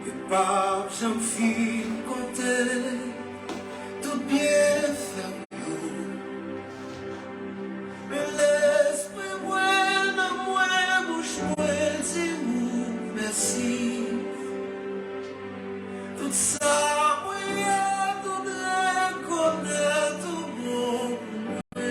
Et pas j'en fis compter tout bien fait. Mais l'esprit moi dans moi bouche moi dis-moi merci. Tout ça moi tout reconnaître tout bon pour moi.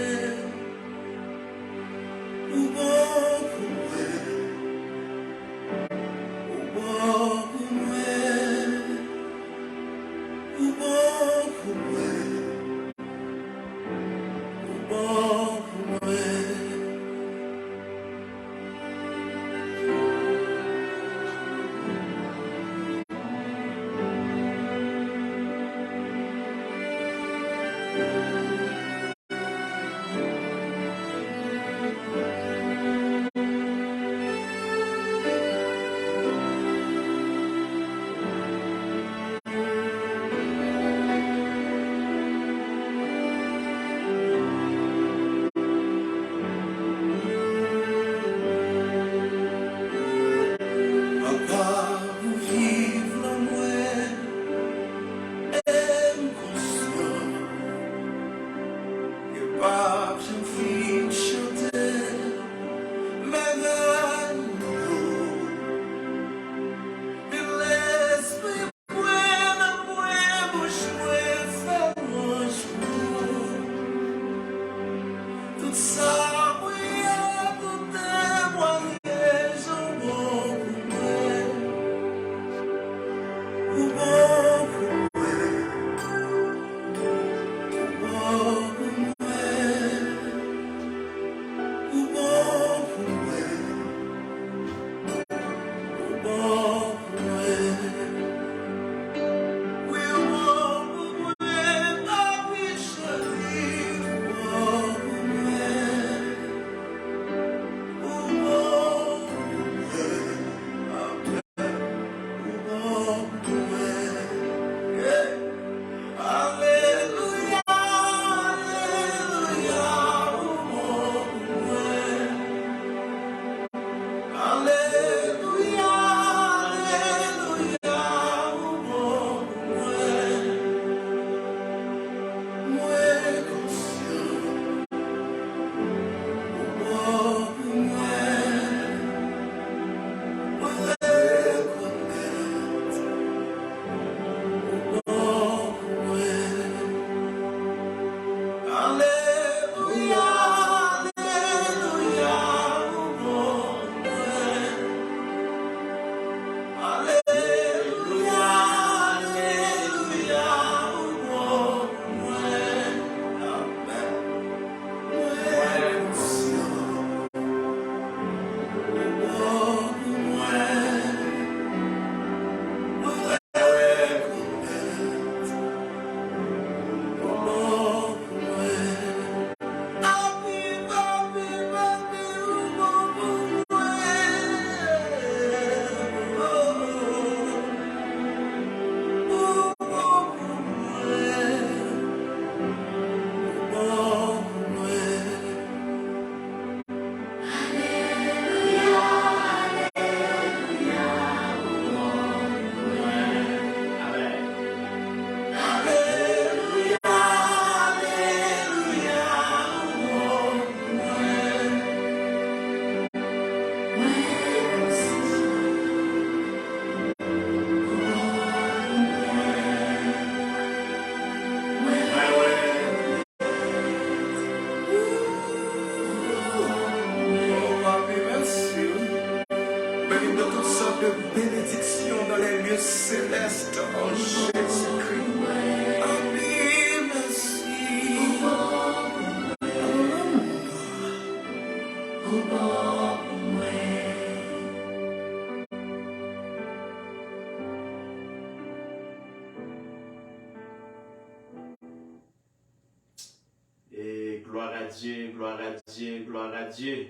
Dieu, gloire à Dieu, gloire à Dieu.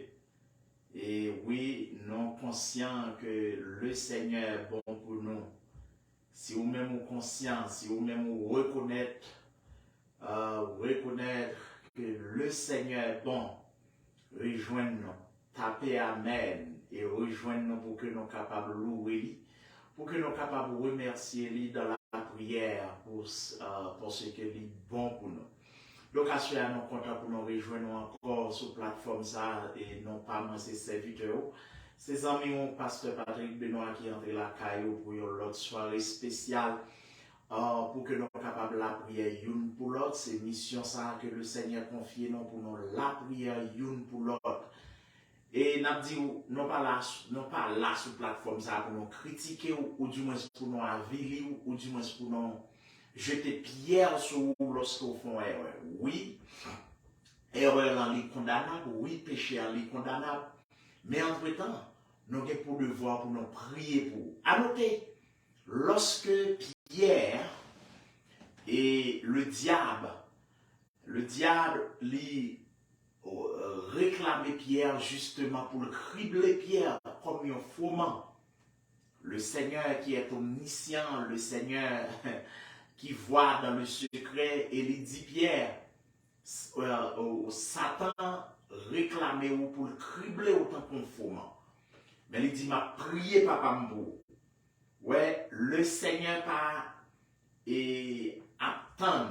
Et oui, nous conscients que le Seigneur est bon pour nous. Si vous-même vous conscient, si vous-même vous reconnaître que le Seigneur est bon, rejoignez-nous, tapez Amen et rejoignez-nous pour que nous soyons capables de louer, pour que nous soyons capables de remercier lui dans la prière pour ce que est bon pour nous. Donc, à ce moment, nous sommes contents pour nous rejoindre encore sur la plateforme ça et non pas moi, c'est serviteurs. Ces amis, mon pasteur Patrick Benoît qui est entré la caillou pour une autre soirée spéciale pour que nous soyons capables de la prière une pour l'autre. C'est mission ça que le Seigneur confie nous pour nous la prière une pour l'autre. Et nous disons, non pas là sur la plateforme ça pour nous critiquer ou du moins pour nous aviler ou du moins pour nous jeter pierre sur vous lorsque vous faites erreur. Oui, erreur est condamnable, oui, péché est condamnable. Mais entre-temps, nous avons pour devoir pour nous prier pour. À noter, lorsque Pierre et le diable lui réclamait Pierre justement pour cribler Pierre comme un fourment. Le Seigneur qui est omniscient, le Seigneur qui voit dans le secret, et il dit Pierre, Satan réclamait ou pour le cribler autant qu'on fourment. Mais il dit, m'a prié papa Mbou. Ouais, le Seigneur pas et attend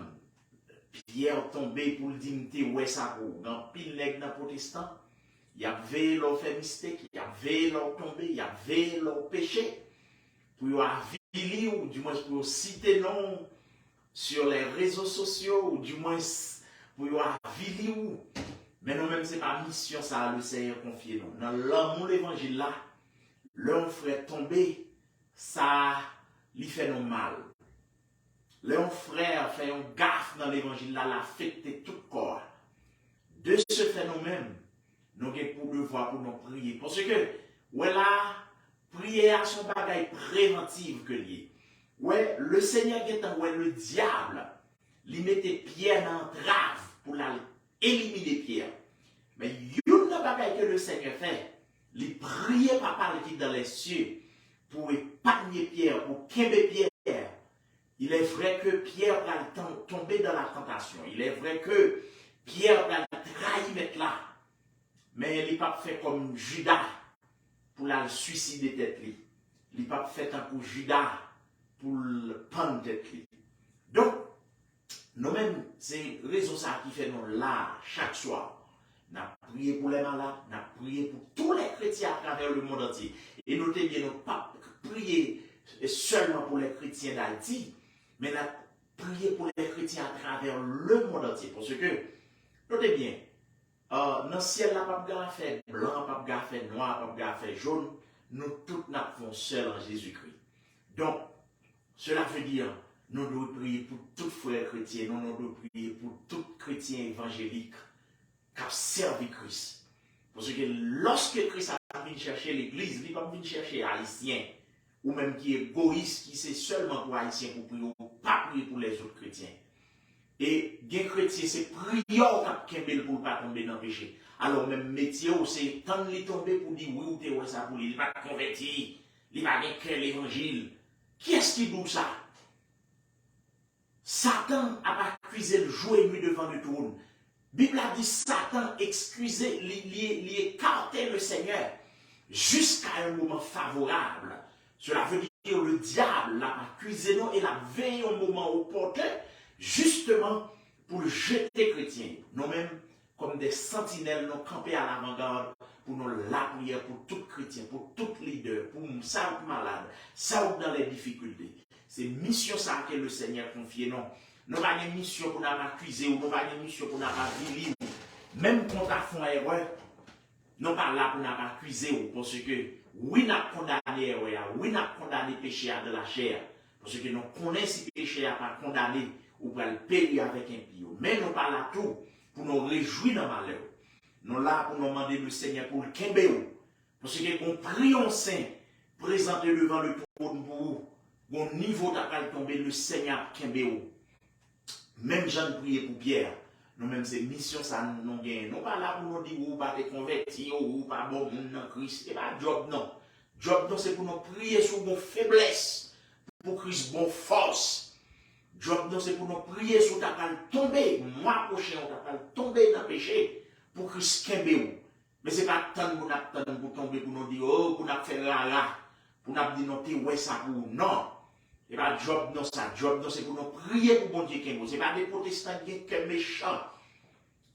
Pierre tombé pour le dignité, ouais ça pour. Dans pile nègre dans protestant, il y avait leur fait mistake, il y avait leur tombé, il y avait leur péché. Pour avili ou du moins pour citer non sur les réseaux sociaux ou du moins pour avili ou. Mais nous-mêmes, ce n'est pas mission ça, le Seigneur confie nous. Dans l'amour de l'évangile là, l'un frère tombé, ça lui fait nous mal. L'un frère fait un gaffe dans l'évangile là, l'affecte tout le corps. De ce fait nous-mêmes, nous avons pour devoir pour nous prier. Parce que, voilà, prier à son bagage préventive que lié. Ouais, le Seigneur qui est en le diable, il mettait Pierre dans trave pour éliminer Pierre. Mais il y a une bagaille que le Seigneur fait, il priait papa qui est dans les cieux pour épargner Pierre, pour qu'aimer Pierre. Il est vrai que Pierre va tomber dans la tentation. Il est vrai que Pierre va trahir mettre là. Mais il n'est pas fait comme Judas pour la suicider tête. Il n'est pas fait comme Judas pour le prendre tête. Donc, nous-mêmes, c'est raison ça qui fait nous là, chaque soir. Nous avons prié pour les malades, nous avons prié pour tous les chrétiens à travers le monde entier. Et notez bien, nous n'avons pas prié seulement pour les chrétiens d'Haïti, mais nous avons prié pour les chrétiens à travers le monde entier. Parce que, notez bien, dans le ciel, il n'y a pas de fait blanc, pas de fait noir, pas de fait jaune. Nous tous nous faisons seul en Jésus-Christ. Donc, cela veut dire, nous devons prier pour tous frères chrétiens, nous devons prier pour tous chrétiens évangéliques qui ont servi Christ. Parce que lorsque Christ a venu chercher l'Église, il n'a pas venu chercher les Haïtiens, ou même qui est égoïste, qui c'est seulement pour les Haïtiens pour prier, ou pas prier pour les autres chrétiens. Et les chrétiens, c'est prier pour ne pas tomber dans le péché. Alors même métier, c'est quand il est tombé pour dire oui ou t'es ouais ça pour lui, il va pas converti, il va pas l'évangile. Qui est-ce qui dit ça? Satan a accusé le jour et nuit devant le trône. La Bible a dit Satan excusait, il écartait le Seigneur jusqu'à un moment favorable. Cela veut dire le diable l'a accusé nous et l'a veillé au moment opportun, justement pour jeter les chrétiens. Nous-mêmes, comme des sentinelles, nous camper à l'avant-garde pour nous la prière pour tout chrétien, pour tout leader, pour ça malade, ça dans les difficultés. C'est mission ça que le Seigneur confie non. Nous n'avons pas de mission pour nous accuser ou nous n'avons pas de mission pour nous viler. Même quand on a fait une erreur, nous ne sommes pas là pour nous accuser parce que oui, nous avons condamné l'erreur, oui, nous avons condamné le péché de la chair. Parce que nous connaissons si le péché n'a pas condamné ou pour le payer avec un pio. Mais nous ne sommes pas là tout pour nous réjouir dans le malheur. Nous sommes là pour nous demander le Seigneur pour le Kembéo. Parce que nous prions saint, présenter devant le trône pour vous. Au niveau d'après tomber le Seigneur Kembéo. Même Jean prié pour Pierre. Nous-mêmes, c'est mission, ça nous gagne. Nous pas là pour nous dire ou pas te convertir ou pas bon dans Christ. Et pas Job, non. Job, non, c'est pour nous prier sur nos faiblesses. Pour Christ, bonne force. Job, non, c'est pour nous prier sur ta balle tomber. Moi, prochain, on t'a tomber dans le péché. Pour Christ Kembéo. Mais ce n'est pas tant pour nous tomber pour nous dire, oh, pour nous faire là. pour nous dire non, t'es ouais ça pour non. Et pas job non ça, job non c'est pour nous prier pour bon Dieu qui est. C'est pas des protestants qui sont méchants.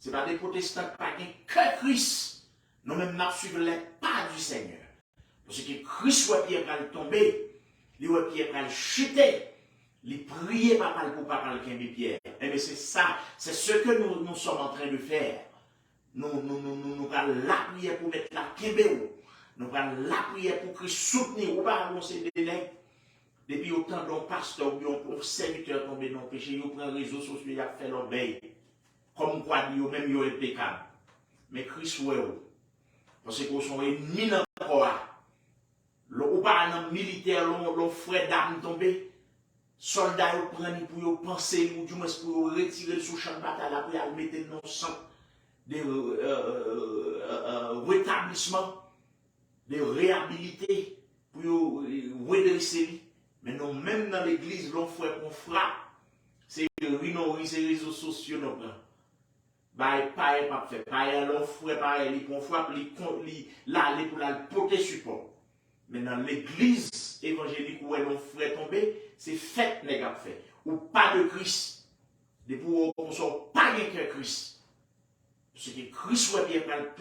C'est pas des protestants qui sont que Christ. Nous même nous suivons les pas du Seigneur. Parce que Christ voit Pierre va tomber, il voit Pierre va chuter. Les prier papa pour papa le Kembe Pierre. Et bien c'est ça, c'est ce que nous sommes en train de faire. Nous allons la prière pour mettre la Kembe. Nous allons la prière pour Christ soutenir ou pas annoncer des nègres. Depuis autant d'un pasteur ou d'un serviteur tombé dans le péché, ils prennent les réseaux sociaux, ils fait l'obéi. Comme quoi, ils même ils impeccable. Mais Christ, ouais, parce qu'ils sont ennemis dans le corps. Ou pas un militaire, le frère d'armes tombé. Soldats prennent pour penser, ou du moins pour retirer sous champ de bataille, après à mettre dans le sang des rétablissements, des réhabilités, pour redresser. Mais non, même dans l'église, l'on fait qu'on frappe. C'est les réseaux sociaux, non. Bah, pas fait. Pas l'on fait pareil, qu'on frappe, là, pour la porter support. Mais dans l'église évangélique où l'on fait tomber, c'est fait, les gars, fait. Ou pas de Christ. Depuis où on ne soit pas rien que Christ. Parce que Christ soit bien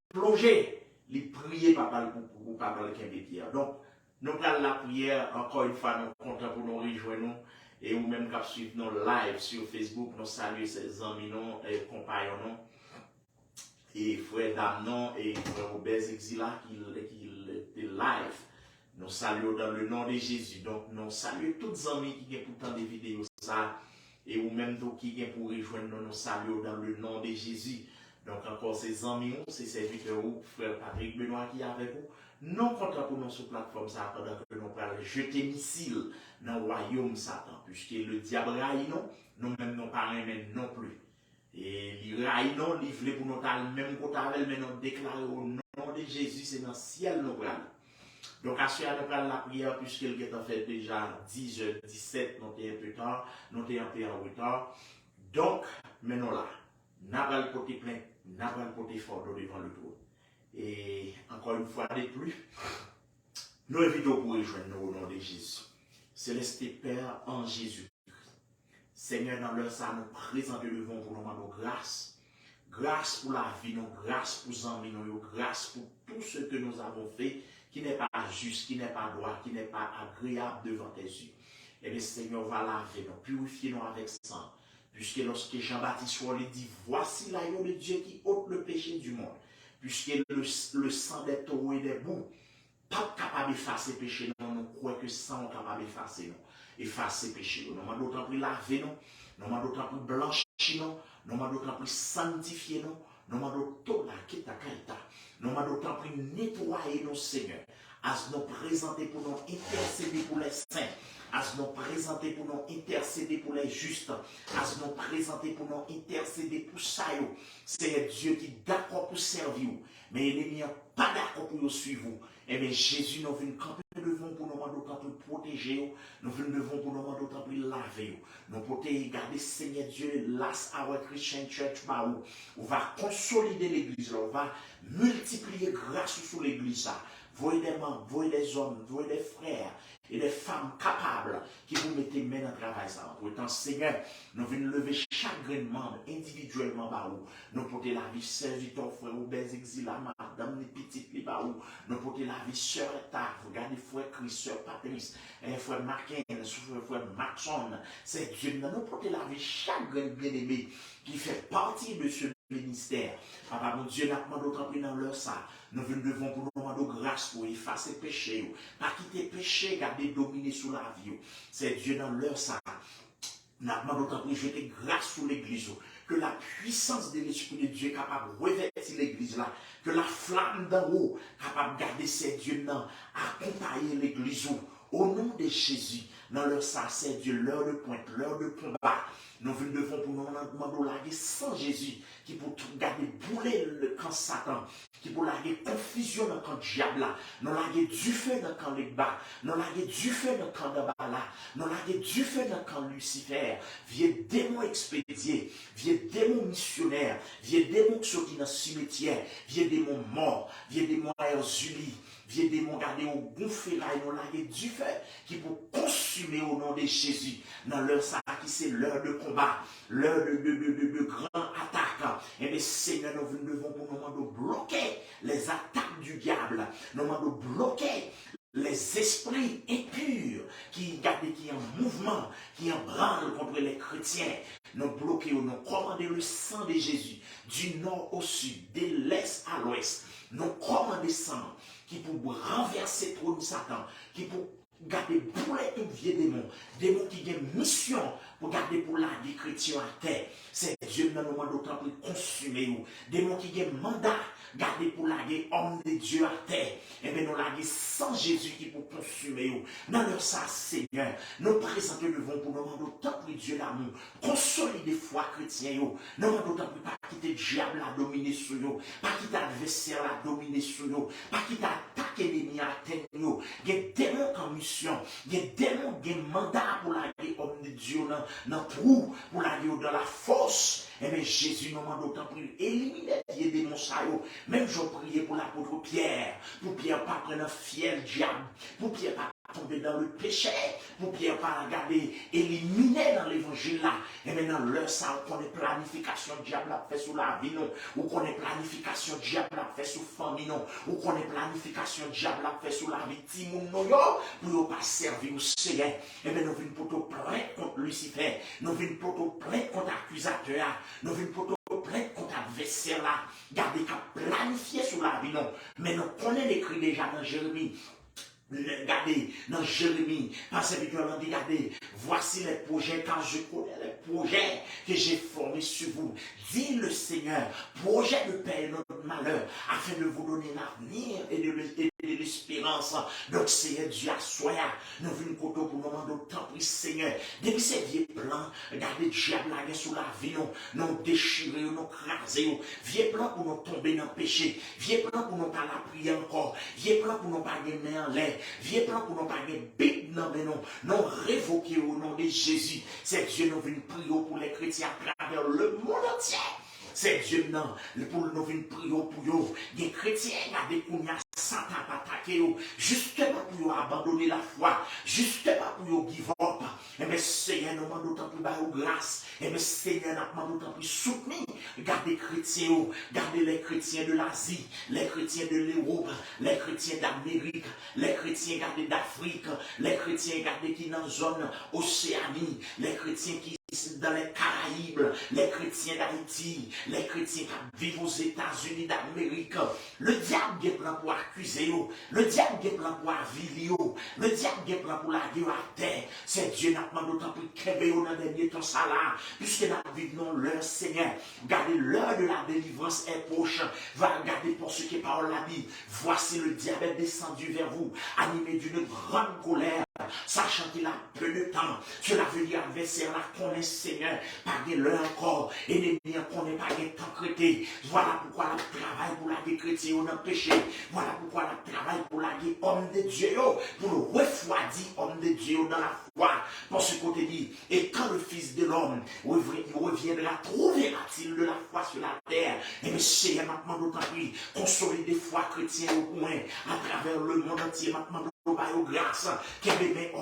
plonger, les prier papa pour papa le Pierre. Donc, nous prenons la prière, encore une fois, nous comptons pour nous rejoindre, et ou même quand suivre nos live sur Facebook, nous saluons ses amis, et compagnons, et frère Damnon, et frère Robert Exila, qui est live. Nous saluons dans le nom de Jésus. Donc, nous saluons tous les amis qui ont pourtant des vidéos, ça, et ou même tous qui ont pour rejoindre, nous saluons dans le nom de Jésus. Donc, encore ces amis, ces serviteurs, frère Patrick Benoît qui est avec vous. Non content pour nous sur la plateforme ça pendant que nous allons jeter missile dans le royaume Satan, puisque le diable raille non, nous-mêmes nous pas non plus. Et il raille non, il voulait pour nous même côté avec mais nous déclarer au nom de Jésus, c'est dans le ciel nous allons. Donc à ce moment nous allons la prière, puisqu'il est en fait déjà 10h17, nous sommes un peu tard, nous sommes un peu en retard. Donc, maintenant là, nous allons le côté plein, nous allons le côté fort devant le trône. Et encore une fois de plus, nous invitons pour rejoindre nous au nom de Jésus. Céleste Père en Jésus. Seigneur, dans leur ça, nous présentons devant vous nos grâces. Grâce pour la vie, nos grâce pour les amis, nos grâce pour tout ce que nous avons fait, qui n'est pas juste, qui n'est pas droit, qui n'est pas agréable devant tes yeux. Et le Seigneur va laver nous, purifier nous avec sang. Puisque lorsque Jean-Baptiste soit dit, voici l'agneau de Dieu qui ôte le péché du monde. Puisque le sang des taureaux et des boucs, pas capable d'effacer le péché, nous croyons que le sang est capable d'effacer le péché. Nous avons d'autant plus laver, nous avons d'autant plus blanchir, nous avons d'autant plus sanctifier, nous avons d'autant plus nettoyer nos Seigneur, à nous présenter pour nous intercéder pour les saints, à nous présenter pour nous intercéder pour les justes, à nous présenter pour nous intercéder pour ça. C'est Dieu qui est d'accord pour servir, mais il n'est pas d'accord pour nous suivre. Et bien Jésus nous vient camper devant pour nous d'autant plus protéger, nous venons devant pour nous d'autant plus laver. Nous pouvons garder Seigneur Dieu, Last Hour Christian Church, on va consolider l'église, on va multiplier grâce sur l'église. Voyez des membres, voyez des hommes, voyez des frères et des femmes capables qui vous mettez main dans le travail. Pour autant, Seigneur, nous venons lever chaque grain de membre individuellement. Nous porter la vie serviteur, frère Robert Exila, madame, les petites, les baou. Nous porter la vie sœur Taf, regardez frère Chris, sœur Patrice, frère Marquin, frère Maxon. C'est Dieu. Nous porter la vie chaque grain bien-aimé qui fait partie de ce ministère. Papa, mon Dieu, n'a pas d'autre appris dans leur ça. Nous venons devant pour nous demander grâce pour effacer le péché. Pas quitter le péché, garder dominer sous la vie. C'est Dieu dans leur ça. Nous avons d'autant plus jeter grâce sur l'église. Que la puissance de l'Esprit de Dieu est capable de revêtir l'église là. Que la flamme d'en haut capable de garder ces dieux là. Accompagner l'église. Au nom de Jésus. dans leur ça, c'est Dieu, l'heure de pointe, l'heure de combat. Nous devons pour nous demander laguer sans Jésus, qui pour garder bouler le camp Satan, qui pour laguer confusion dans le camp diable là, nous laguer du feu dans le camp de bas, nous laguer du feu dans le camp de bas là, nous laguer du feu dans le camp Lucifer, vieux démons expédiés, vieux démons missionnaires, vieux démons qui sont dans le cimetière, vieux démons morts, vieux démons Zuli, vieux démons gardés au gonflé là, et nous laguer du feu, qui pour consumer au nom de Jésus, dans leur ça qui c'est l'heure de combat, l'heure de grande attaque. Et bien, Seigneur, nous devons pour nous bloquer les attaques du diable. Nous devons bloquer les esprits impurs qui gardent, qui en mouvement, qui en branlent contre les chrétiens. Nous bloquer, nous commander le sang de Jésus du nord au sud, de l'est à l'ouest. Nous commander sang qui pour renverser trop de Satan, qui pour garder bouler tout vieux démon qui ont une mission pour garder pour la vie chrétienne à terre. C'est Dieu dans le moment d'autant plus consumé. Démon qui ont mandat garder pour la vie homme de Dieu à terre. Et bien nous la vie sans Jésus qui pour consumer. Dans leur ça, Seigneur, nous présentons devant pour nous d'autant plus Dieu l'amour. Consolider foi chrétien. Nous d'autant plus pas quitter le diable à dominer sur nous, pas quitter l'adversaire à dominer sur nous, pas quitter attaquer l'ennemi à terre. Il y a des démons en mission, il y a des démons qui ont mandat pour la vie homme de Dieu dans trou, pour la vie dans la force. Et bien Jésus nous demande d'autant plus éliminer les démons. Même je priais pour l'apôtre Pierre, pour Pierre pas prendre un fiel diable, pour Pierre pas tomber dans le péché, pour Pierre pas regarder, éliminer dans l'évangile là. Et maintenant, l'heure ça, on connaît planification diable a fait sous la vie, non. Ou qu'on est planification diable a fait sous famille, non. Ou qu'on est planification diable a fait sous la vie, Timoun, non, pour ne pas servir au Seigneur. Et bien, nous venons pour te plaindre contre Lucifer, nous venons pour te plaindre contre l'accusateur, nous venons pour te plaindre contre l'adversaire là. Gardez qu'à planifier sur la vie, non. Mais nous connaissons l'écrit déjà dans Jérémie. Regardez, dans Jérémie, parce que Dieu a dit, regardez, voici les projets, car je connais les projets que j'ai formés sur vous. Dit le Seigneur, projet de paix et notre malheur, afin de vous donner l'avenir et de l'espérance. Donc, Seigneur Dieu, à soi, nous venons pour nous demander autant pour Seigneur. Depuis ces vieux plans, regardez, diable là sur la vie, nous déchirer, nous craser, vieux plans pour nous tomber dans le péché, vieux plans pour nous pas la prier encore, vieux plans pour nous pas gagner en l'air. Viens plan pour nous parler big non mais non révoquer au nom de Jésus. C'est Dieu nous vient prier pour les chrétiens à travers le monde entier. C'est Dieu non pour nous venir prier pour eux. Les chrétiens regardez qu'on y a Satan attaqué justement pour abandonner la foi, justement pour give up. Et mais Seigneur nous demande d'autant plus bas grâce. Et mais Seigneur nous demande d'autant plus soutenir. Gardez les chrétiens, gardez les chrétiens de l'Asie, les chrétiens de l'Europe, les chrétiens d'Amérique, les chrétiens gardés d'Afrique, les chrétiens gardés qui dans la zone Océanie, les chrétiens qui dans les Caraïbes, les chrétiens d'Haïti, les chrétiens qui vivent aux États-Unis d'Amérique. Le diable est plan pour accuser, le diable est plan pour avili, le diable est plan pour la guerre à terre. C'est Dieu n'a pas d'autant plus qu'ébé dans le dernier temps ça là, puisque nous vivons leur Seigneur. Gardez l'heure de la délivrance est proche. Va regarder pour ce qui est parole la Bible. Voici le diable est descendu vers vous, animé d'une grande colère, sachant qu'il a peu de temps. Cela veut dire adversaire la connaît Seigneur, pas de l'heure encore, ennemi qu'on n'est pas de temps crété. Voilà pourquoi la travail pour la vie chrétienne on a péché. Voilà pourquoi la travail pour la vie homme de Dieu, pour le refroidir homme de Dieu dans la foi. Pour ce côté dit, et quand le Fils de l'homme reviendra, trouvera-t-il de la foi sur la terre? Et bien Seigneur maintenant d'autant plus consolider foi chrétienne au point à travers le monde entier maintenant. Grâce, qui est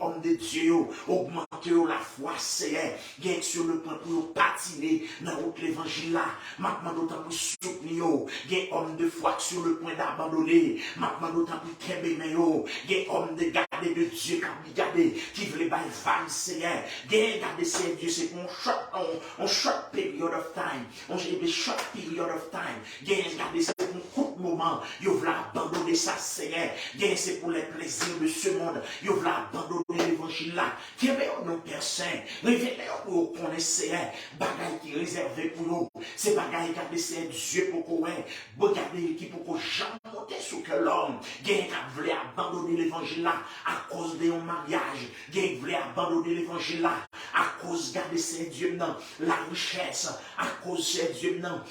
homme de Dieu, augmenter la foi, Seigneur, qui sur le point pour patiner dans l'évangile là, maintenant d'autant plus soutenir, qui homme de foi sur le point d'abandonner, maintenant d'autant plus qui est homme de garder de Dieu, qui veut les bailler femmes, Seigneur, qui garder ces Dieu, c'est un short period of time, qui garder c'est un court moment, ils veulent abandonner ça, Seigneur. C'est pour les plaisirs de ce monde. Ils veulent abandonner l'évangile là. Qui est non Père Saint. Révélez-vous pour qu'on essaie. Bagaille qui est réservé pour nous. C'est bagaille qui a décidé Dieu pour qu'on ait. Regardez qui pour qu'on jamais monter sur que l'homme. Qui voulait abandonner l'évangile là à cause de un mariage. Qui voulait abandonner l'évangile là à cause de ces Dieu non. La richesse. À cause de Dieu non.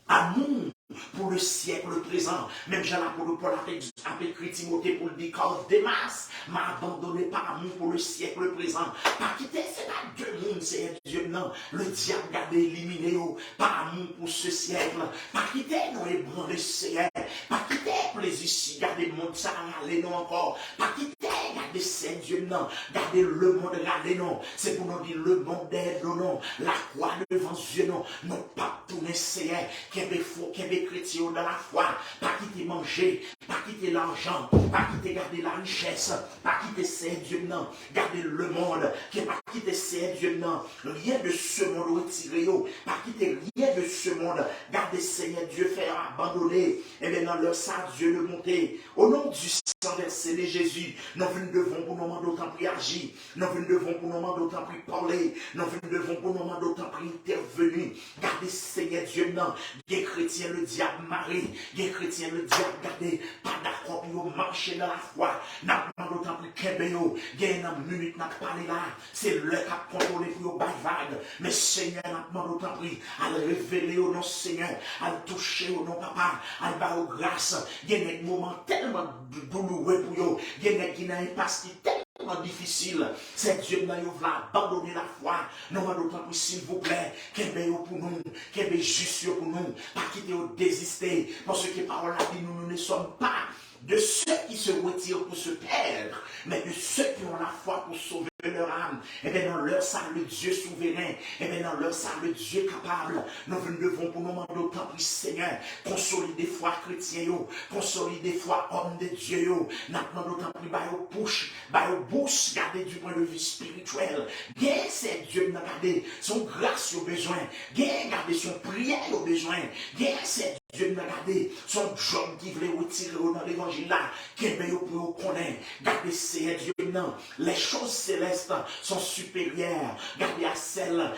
Amour pour le siècle présent. Même Jean-Apôtre Paul a écrit Timothée pour le dire car Démas m'a abandonné par amour pour le siècle présent. Pas quitter, c'est pas deux mondes, c'est Dieu, non. Le diable a éliminé par amour pour ce siècle. Pas quitter, nous ébranler, Seigneur. Pas quitter, plaisir ici, garder le monde, ça aller non encore. Pas quitter, garder c'est Dieu, non. Garder le monde, garder non. C'est pour nous dire le monde d'aide, non. La croix devant Dieu, non. Non, pas tourner, Seigneur. Qu'il y ait faux, qu'il y ait chrétiens dans la foi, pas quitter manger, pas quitter l'argent, pas quitter garder la richesse, pas quitter ces dieux non, garder le monde, qui pas quitter ces dieux non, rien de ce monde retiré, pas quitter rien de ce monde, garder Seigneur Dieu faire abandonner, et bien dans leur sang Dieu le monter, au nom du sang versé de Jésus, nous devons pour nous d'autant plus agir, nous devons pour nous d'autant plus parler, nous devons pour nous d'autant plus intervenir, garder Seigneur Dieu non, des chrétiens le diable marie, des chrétiens le diable gardé, pas d'accord pour marcher dans la foi, n'a pas d'autant plus qu'ébéo, gagne une minute n'a pas parlé là, c'est le cap contrôlé pour bail vague, mais Seigneur n'a pas d'autant plus à le révéler au nom Seigneur, à le toucher au nom papa, à le bas aux grâces, gagne un moment tellement douloureux pour eux, gagne qui n'a un passe tellement difficile, c'est Dieu qui va abandonner la foi, nous d'autant plus s'il vous plaît, qu'ébéo pour nous, qu'ébéo juste pour nous, pas quitter ou désister, parce que par la vie, nous ne sommes pas de ceux qui se retirent pour se perdre, mais de ceux qui ont la foi pour sauver leur âme. Et bien dans leur salle, le Dieu souverain, et bien dans leur salle, le Dieu capable, nous devons pour nous demander autant plus Seigneur, consolider foi chrétien, consolider foi homme de Dieu, nous demandons autant plus aux bouches, aux bouches, garder du point de vue spirituel. Bien c'est Dieu n'a gardé son grâce au besoin, bien garder son prière au besoin, bien c'est Dieu n'a gardé son job qui voulait retirer dans l'évangile là, qui est bien pour connaître, garder c'est Dieu non, les choses célestes sont supérieures, gardez à celles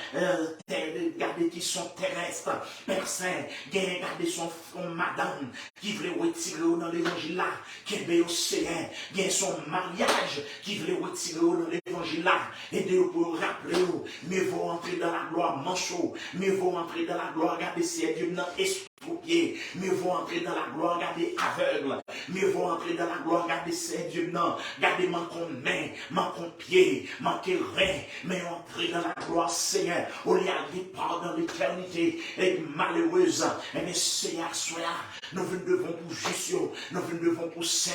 gardez qui sont terrestres, Père Saint, gardez son madame qui voulait retirer dans l'évangile là, qui est bien au Seigneur, gardez son mariage qui voulait retirer dans l'évangile là, aidez-vous pour rappeler, mieux vaut entrer dans la gloire manchot, mieux vaut entrer dans la gloire, gardez c'est Dieu non, pied, mieux vaut entrer dans la gloire, garder aveugle, mieux vaut entrer dans la gloire, garder c'est Dieu non, garder manquons main, manquons pied, manquer rein, mais entrer dans la gloire Seigneur, au lieu de départ dans l'éternité, et malheureuse, et mais Seigneur soit, nous devons pour juste, nous devons pour saint,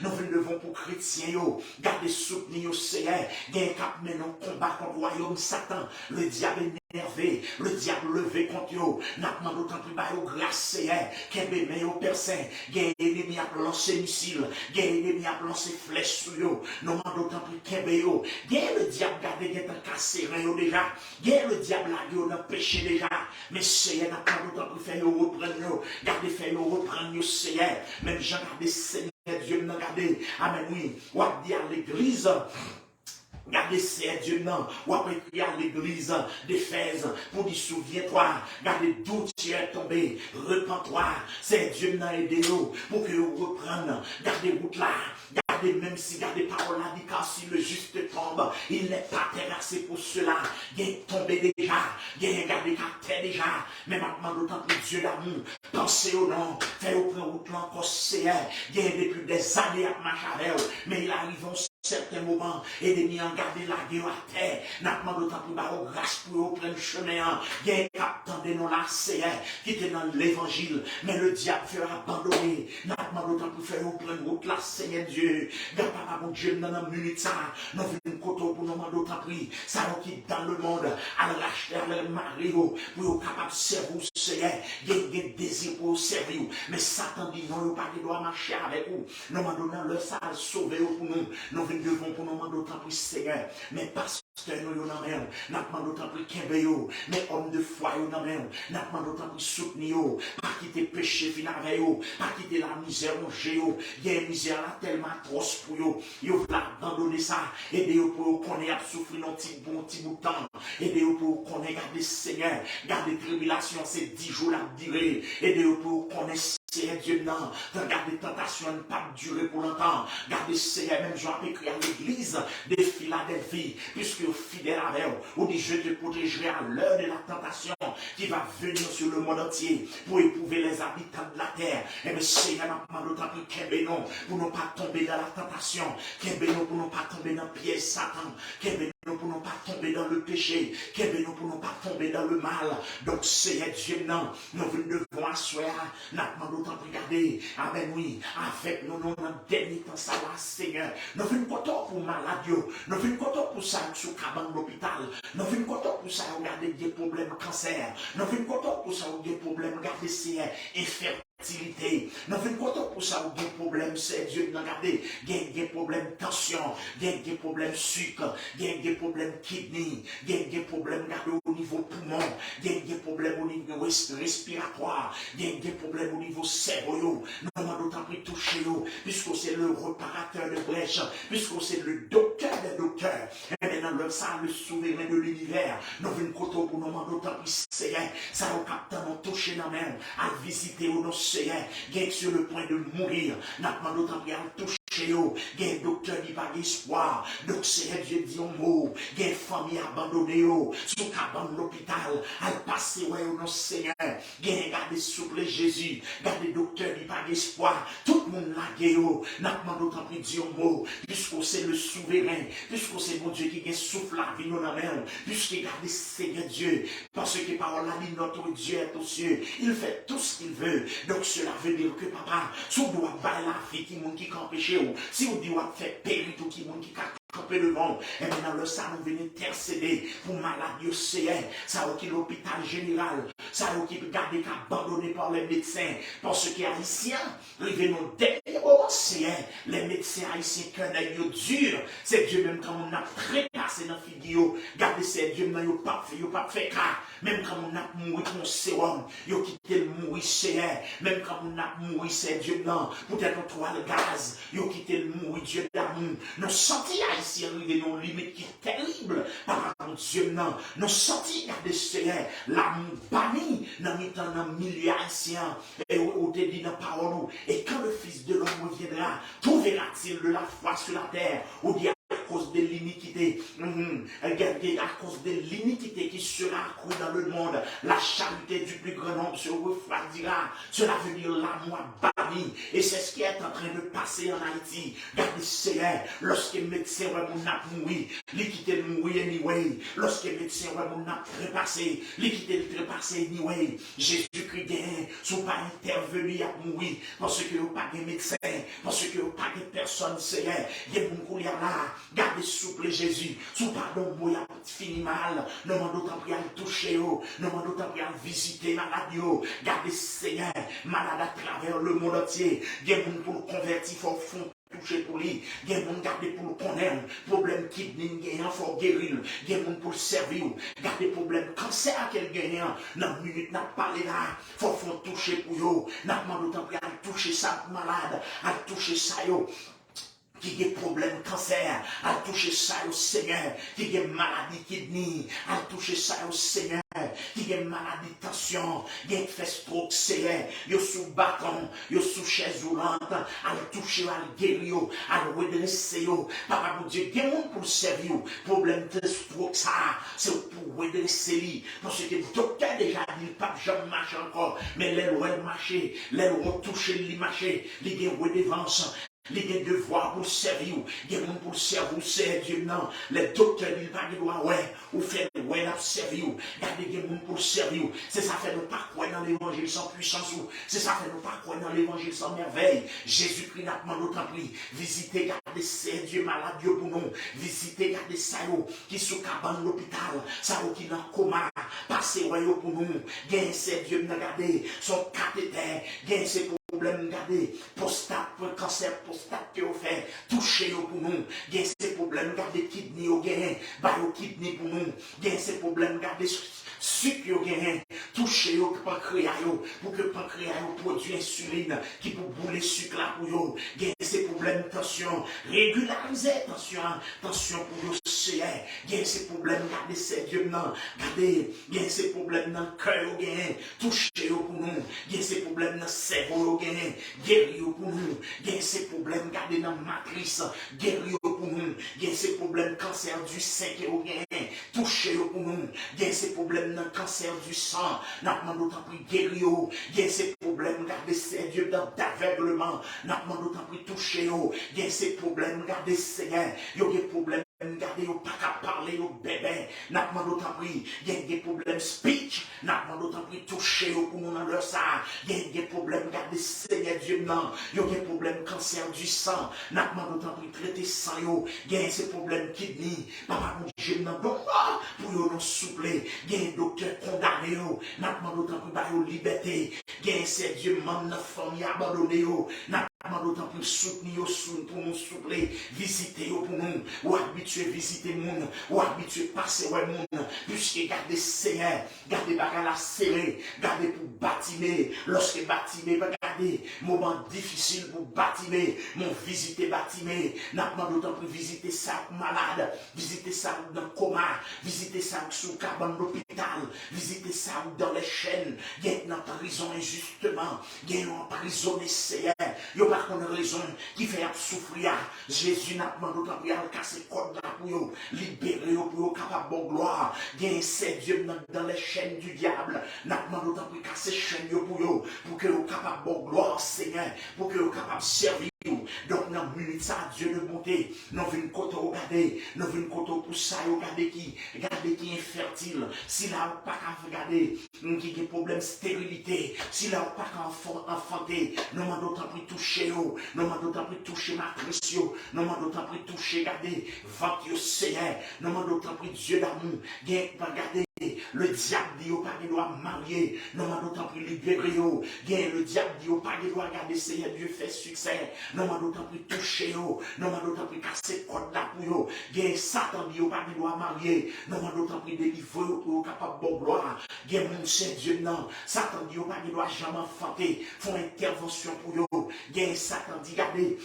nous devons pour chrétien, garder soutenir au Seigneur, gain cap maintenant combat contre le royaume Satan, le diable énervé, le diable levé contre eux, n'a pas d'autant plus bas au grâce Seigneur, qu'un bébé au Père Saint, gain ennemi à lancer missile, gain ennemi à lancer flèche sur eux, nous pas d'autant plus qu'un bébé, gain le diable gardé gain t'en cassé rien déjà, gain le diable là dans péché déjà, mais Seigneur n'a pas d'autant plus fait nous reprendre, garder fait nous reprendre Seigneur, même Jean gardé Seigneur Dieu n'a gardé, amen oui, ou à dire à l'église. Gardez c'est Dieu non, ou après crier à l'église d'Éphèse pour dire souviens-toi, gardez d'où tu es tombé, repens-toi, c'est Dieu n'a aidé nous pour que vous repreniez, gardez route là, gardez même si gardez parole là, dit car si le juste tombe, il n'est pas terrassé pour cela, il est tombé déjà, il est gardé qu'à terre déjà, mais maintenant d'autant plus Dieu d'amour, pensez au nom, faites au prendre route là encore Seigneur, il y a depuis des années à marcher avec vous, mais il arrive en certains moments, et de m'y en garder la guerre à terre, n'a pas d'autant plus bas au grâce pour au plein chemin, il y a un captain de nos là, Seigneur, qui était dans l'évangile, mais le diable fait abandonner, n'a pas d'autant plus faire au plein route là, Seigneur Dieu, garde papa mon Dieu, dans la minute ça, nous venons côté pour nous d'autant plus, ça nous quitte dans le monde, à le racheter, à le marier, pour être capable de servir, Seigneur, il y a un désir pour servir, mais Satan dit non, il pas doit marcher avec vous, nous m'en donnant le ça sauver pour nous, nous devons pour nous d'autant plus Seigneur, mais parce nous yo nan men, n'a demandé autant pour kembe yo, mais hommes de foi yo nan men, n'a demandé autant pour soutenir yo, pas quitter péché fin avec yo, pas quitter la misère manger yo, il y a une misère là tellement atroce pour yo, yo vla abandonner ça, aider yo pour connaître souffrir un petit bout de temps, aider yo pour connaître garder Seigneur, garder tribulation c'est 10 jours la durée, aider yo pour connaître Seigneur Dieu non, garder tentation ne pas durer pour longtemps, garder Seigneur même Jean écrit à l'église de Philadelphie, puisque fidèle avec vous, ou dit je te protégerai à l'heure de la tentation qui va venir sur le monde entier pour éprouver les habitants de la terre. Et bien Seigneur n'a pas d'autant plus qu'un non pour ne pas tomber dans la tentation, qu'un non pour ne pas tomber dans le piège Satan, qu'un non pour ne pas tomber dans le péché, qu'un non pour ne pas tomber dans le mal. Donc Seigneur Dieu non, nous devons asseoir, n'a pas d'autant plus garder, amen oui, avec nous, nous, dans dernier temps, ça va Seigneur, nous venons content pour malade, nous venons content pour ça, sous cabane de l'hôpital, nous venons content pour ça, regarder des problèmes cancer, nous venons content pour ça, des problèmes, regarder c'est infertilité, nous venons content pour ça, des problèmes, c'est Dieu, regardez, des problèmes tension, des problèmes sucre, des problèmes kidney, des problèmes au niveau poumon, des problèmes au niveau respiratoire, des problèmes au niveau cerveau, nous demandons d'autant plus toucher, puisque c'est le réparateur de brèche, puisque c'est le docteur des docteurs, et maintenant le ça, le souverain de l'univers, nous venons pour nous demander d'autant plus Seigneur, ça au capitaine nous toucher dans même, à visiter nos Seigneur, qui est sur le point de mourir, nous demandons d'autant plus à toucher. Il y a un docteur qui n'a pas d'espoir. Donc, c'est Dieu dit un mot. Il y a une famille abandonnée. Sous cabane de l'hôpital. Elle passe, ouais, au nom Seigneur. Il y a un gardé souple Jésus. Gardé docteur qui n'a pas d'espoir. Tout le monde l'a gué. N'a pas d'autant plus dit un mot. Puisque c'est le souverain. Puisque c'est mon Dieu qui souffle la vie dans la main. Puisque gardé Seigneur Dieu. Parce que parole a dit notre Dieu est aux cieux. Il fait tout ce qu'il veut. Donc, cela veut dire que papa, sous doit bailler la vie qui empêche. Si on dit on fait périr tout le monde qui a campé devant, et maintenant le sang nous vient intercéder pour maladie ça qui l'hôpital général, ça qui peut garder abandonné par les médecins, parce que les haïtiens, ils viennent au dernier moment, les médecins haïtiens qui ont dur, c'est Dieu même quand on a trépassé dans la figure, regardez c'est Dieu même ils pas fait cas, même quand on a mouru pour sérum, ils ont quitté le mourir même quand on a mouru c'est Dieu non, peut-être on trouve le gaz, ils ont quitté le mourir Dieu d'amour, nous senti haïtiens arriver dans une limite qui est terrible par rapport à Dieu non, nous senti garder Seigneur, l'amour banni dans un milieu haïtien, et on te dit dans la parole, et quand le Fils de l'homme reviendra, trouvera-t-il de la foi sur la terre, ou bien à cause de l'iniquité, à cause de l'iniquité qui sera accrue dans le monde, la charité du plus grand nombre se refroidira. Cela veut dire l'amour banni. Et c'est ce qui est en train de passer en Haïti. Regardez, Seigneur, lorsque les médecins vont mourir, les quitter mourir anyway. Lorsque les médecins vont trépasser, les quitter le trépasser anyway. Jésus-Christ gagne, sont pas intervenus à mourir, parce que vous pas de médecins, parce que vous pas de personnes, Seigneur. Il y a beaucoup là. Gardez souple Jésus, sous pardon, moi, fini mal, ne m'en d'autant plus à le toucher, ne m'en d'autant plus à le visiter, malade, gardez Seigneur, malade à travers le monde entier, il y a des gens pour le convertir, au fond, toucher pour lui, il y a des gens garder pour le connaître, problème kidney, il y a un fort guérir, il y a des gens pour le servir, garder problème cancer à quel gagnant, dans une minute, n'a pas parlé là, faut toucher pour eux, n'a pas d'autant plus à toucher ça malade, à toucher ça, qui a problème cancer, à toucher ça au Seigneur, qui a maladie kidney, à toucher ça au Seigneur, qui a maladie tension, qui a fait stroke, Seigneur, yo sous bâton, yo sous chaise roulante, à toucher, à guérir, à redresser, papa mon Dieu, il y a monde pour servir, problème de stroke, ça, c'est pour redresser lui, parce que le docteur déjà dit, pas jamais marche encore, mais les lois marcher, les lois toucher, les marcher, les gains redevance. Les devoirs pour servir, les gens pour servir, c'est Dieu, non. Les docteurs disent pas qu'ils doivent, ouais, ou faire, ouais, la servir. Regardez les gens pour servir. C'est ça fait nous pas croire dans l'évangile sans puissance, c'est ça fait nous pas croire dans l'évangile sans merveille. Jésus-Christ n'a pas d'autant plus. Visitez, gardez, c'est Dieu malade, Dieu pour nous. Visitez, gardez ça, qui sous cabane l'hôpital, ça, qui dans coma, passez, ouais, pour nous. Gain, c'est Dieu, regardez, son cathéter, gain, c'est pour problèmes, regardez, prostate, cancer, prostate que vous faites, touchez pour nous. Gain ces problèmes, regardez, kidney, vous gagnez, bah, kidney pour nous. Gain ces problèmes, regardez, sucre, vous gagnez, touchez au pancréas, pour que le pancréas produise insuline qui peut bouler sucre là pour vous. Gain ces problèmes, tension, régulariser, tension pour vous, c'est, gain ces problèmes, regardez, c'est Dieu, non, regardez, gain ces problèmes dans le cœur, vous gagnez, touchez pour nous. Gain ces problèmes dans le cerveau, guérir pour nous. Gain ces problèmes, gardez dans la matrice, guérir pour nous. Gain ces problèmes, cancer du sein, touchez pour nous. Gain ces problèmes dans le cancer du sang, n'a pas d'autant plus guérir. Gain ces problèmes, gardez ces Dieu d'aveuglement, n'a pas d'autant plus toucher. Gain ces problèmes, gardez Seigneur, il y a des problèmes. Regardez, vous pas qu'à parler au bébé, n'a pas d'autant pris, il y a des problèmes speech, n'a pas d'autant pris toucher au poumon dans leur ça, il y a des problèmes, regardez, Seigneur Dieu, non, il y a des problèmes cancer du sang, n'a pas d'autant pris traiter sang, il y a ces problèmes kidney, papa mon Dieu, non, pour nous soupler, il y a un docteur condamné, n'a pas d'autant pris par liberté, il y a ces Dieu, même la famille abandonnée, n'a pas d'autant plus soutenir pour nous soupler, visiter pour nous, ou habituer visiter monde, ou habituer passer ouais monde, puisque gardez Seigneur, gardez bagarre la serré, gardez pour bâtimer, lorsque bâtimer, regardez, moment difficile pour bâtimer, mon visiter bâtimer, n'a pas d'autant plus visiter ça malade, visiter ça dans le coma, visiter ça sous cabane d'hôpital, visiter ça dans les chaînes, il y a dans la prison injustement, il y a emprisonné Seigneur, par contre raison qui fait souffrir. Jésus n'a pas d'autant plus à casser code pour libérer pour capable de gloire. Gain c'est Dieu dans les chaînes du diable. N'a pas d'autant plus casser chaînes pour que vous capable de gloire Seigneur, pour que vous capable de servir. Donc, dans une minute, ça, Dieu de bonté, nous venons côté regarder, nous venons côté pour ça, regarder qui est infertile, si là, pas qu'à regarder, qui a des problèmes de stérilité, si là, pas qu'à enfanter, nous m'en d'autant plus toucher, nous m'en d'autant plus toucher matrice, nous m'en d'autant plus toucher, regardez, ventre, Seigneur, nous m'en d'autant plus Dieu d'amour, regardez. Le diable dit au pas qu'il doit marier, non m'a d'autant plus libéré. Le diable dit au pas qu'il doit regarder Seigneur Dieu fait succès, non m'a d'autant plus touché, non m'a d'autant plus casser code là pour yo. Satan dit au pas qu'il doit marier, non m'a d'autant plus délivrer pour capable de gloire. Mon Saint Dieu non, Satan dit au pas qu'il doit jamais enfanter, font intervention pour yo. Satan dit regardez.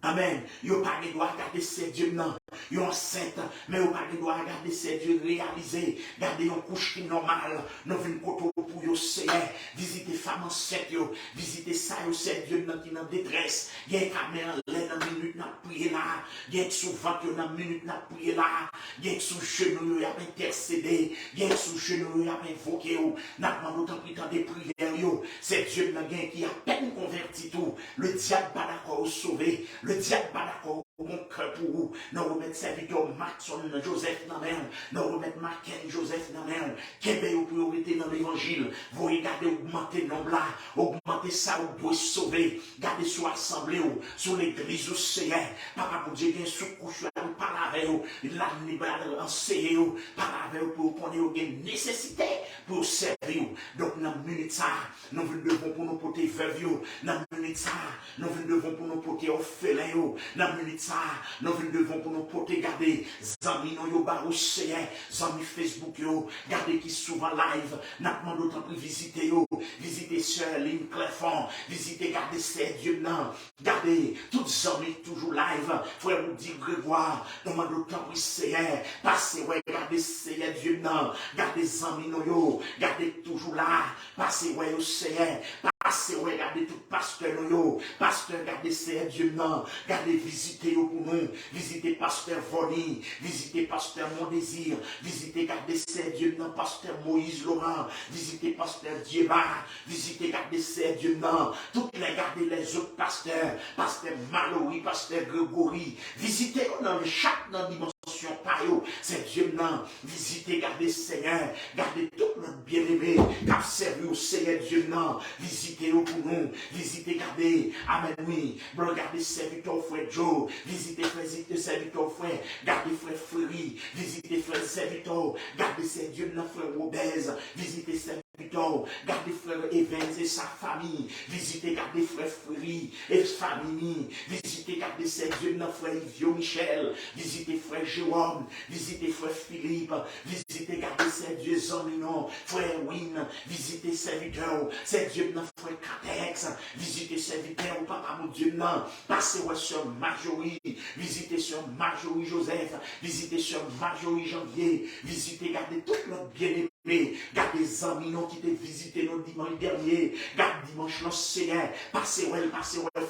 Amen. Yo pas de droit regarder ces dieux non. Yo enceinte, mais yo pas de droit regarder ces dieux réalisés. Garder une couche qui normale. Nous venons côté pour yo Seigneur. Visiter femmes enceintes yo. Visiter ça yo ces dieux qui dans détresse. Il y a un caméra dans minute n'a prier là. Il y a souvent que dans minute n'a prier là. Il y a sous genou yo a intercéder. Il y a sous genou yo a invoquer yo. N'a pas d'autant plus temps de prière yo. Ces dieux n'a qui a peine converti tout. Le diable pas d'accord au sauver. Le diable pas d'accord mon cœur pour vous. Nous remettons serviteur Maxon Joseph dans main. Nous remettons Maken Joseph dans main. Quelle est priorité dans l'évangile? Vous regardez augmenter nombre là, augmenter ça, vous pouvez sauver. Gardez sur l'assemblée, sur l'église au Seigneur. Papa pour Dieu, bien sous couche, par avec vous, l'animal enseigner, par avec vous pour prendre une nécessité pour servir. Donc, dans la minute ça, nous devons pour nous porter veuve. Dans la minute ça, nous devons pour nous porter orphelin. Dans la minute ça, nous devons pour nous porter garder amis nous yo barou Seigneur, amis Facebook yo, garder qui souvent live, n'a pas d'autant plus visiter yo, visiter sœur Lynn Clefon, visiter garder ces Dieu non, garder toutes amis toujours live, frère nous dit Grégoire, nous m'a d'autant plus Seigneur, passez ouais garder Seigneur Dieu non, garder amis nous yo, garder toujours là, passez ouais au Seigneur. Passez, regardez tout pasteur, pasteur, regardez Seigneur Dieu, non, regardez, visitez pour nous, visitez pasteur Voni, visitez pasteur Mon Désir, visitez, regardez Seigneur Dieu, non, pasteur Moïse Laurent, visitez pasteur Dieba, visitez, regardez Seigneur Dieu, non, toutes les, regardez les autres pasteurs, pasteur Mallory, pasteur Grégory, visitez dans chaque dimension. C'est Dieu non, visitez, gardez Seigneur, gardez tout notre bien-aimé, car servi au Seigneur Dieu non, visitez-le pour nous, visitez, gardez, amen oui, regardez serviteur frère Joe, visitez frère serviteur frère, gardez frère Fréry, visitez frère serviteur, gardez Seigneur Dieu non frère Robez, visitez serviteur serviteurs, gardez frère Evans et sa famille, visitez, gardez frère Fréry et famille, visitez, gardez ses Dieu, notre frère Yvio Michel, visitez frère Jérôme, visitez frère Philippe, visitez, gardez ses Dieu, Zomino, frère Win, visitez serviteurs, ses Dieu, notre frère Catex, visitez serviteurs, papa mon Dieu, non, passez sur Marjorie, visitez sur Marjorie Joseph, visitez sur Marjorie Janvier, visitez, gardez tout notre bien-aimé. Gardez les amis qui t'ont visité nos dimanche dernier. Garde dimanche non Seigneur. Passez ouais